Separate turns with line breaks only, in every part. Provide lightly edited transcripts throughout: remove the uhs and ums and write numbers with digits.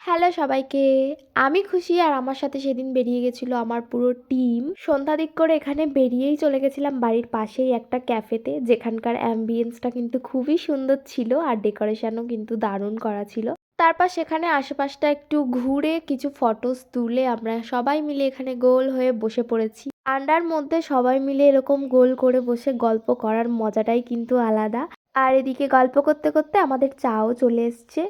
Hello সবাইকে। আমি খুশি আর আমার সাথে সেদিন বেরিয়ে গেছিল আমার পুরো টিম। সন্ধ্যা দিক করে এখানে বেরিয়েই চলে গেছিলাম বাড়ির পাশেই একটা ক্যাফেতে, যেখানকার অ্যাম্বিয়েন্সটা কিন্তু খুবই সুন্দর ছিল আর ডেকোরেশনও কিন্তু দারুণ করা ছিল। তারপর সেখানে আশেপাশটা একটু ঘুরে কিছু ফটোস তুলে আমরা সবাই মিলে এখানে গোল হয়ে বসে পড়েছি। ঠান্ডার মধ্যে সবাই মিলে এরকম গোল করে বসে গল্প করার মজাটাই কিন্তু আলাদা। আর এদিকে গল্প করতে করতে আমাদের চাও চলে এসছে।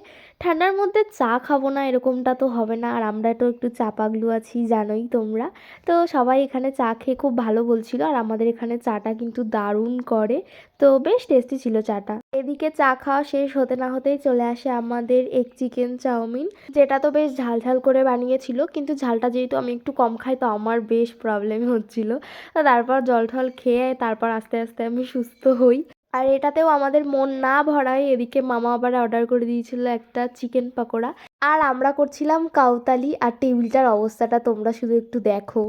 ঠান্ডার মধ্যে চা খাবো না এরকমটা তো হবে না, আর আমরা তো একটু চা পাগলু আছি জানোই তোমরা। তো সবাই এখানে চা খেয়ে খুব ভালো বলছিল, আর আমাদের এখানে চাটা কিন্তু দারুণ করে। তো বেশ টেস্টি ছিল চাটা। এদিকে চা খাওয়া শেষ হতে না হতেই চলে আসে আমাদের এক চিকেন চাউমিন, যেটা তো বেশ ঝাল ঝাল করে বানিয়েছিল, কিন্তু ঝালটা যেহেতু আমি একটু কম খাই তো আমার বেশ প্রবলেম হচ্ছিল। তো তারপর জল টল খেয়ে তারপর আস্তে আস্তে আমি সুস্থ হই। আর এটাতেও আমাদের মন না ভরায় এদিকে মামা আবার অর্ডার করে দিয়েছিল একটা চিকেন পকোড়া, আর আমরা করছিলাম কাউতালি। আর টেবিলটার অবস্থাটা তোমরা শুধু একটু দেখো।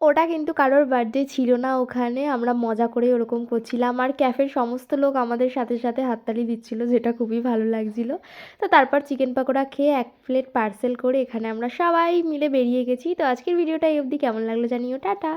ওটা কিন্তু কারোর বার্থডে ছিল না, ওখানে আমরা মজা করে ওরকম করছিলাম আর ক্যাফের সমস্ত লোক আমাদের সাথে সাথে হাততালি দিচ্ছিল, যেটা খুবই ভালো লাগছিল। তো তারপর চিকেন পকোড়া খেয়ে এক প্লেট পার্সেল করে এখানে আমরা সবাই মিলে বেরিয়ে গেছি। তো আজকের ভিডিওটা এই অবধি, কেমন লাগলো জানিও, টাটা।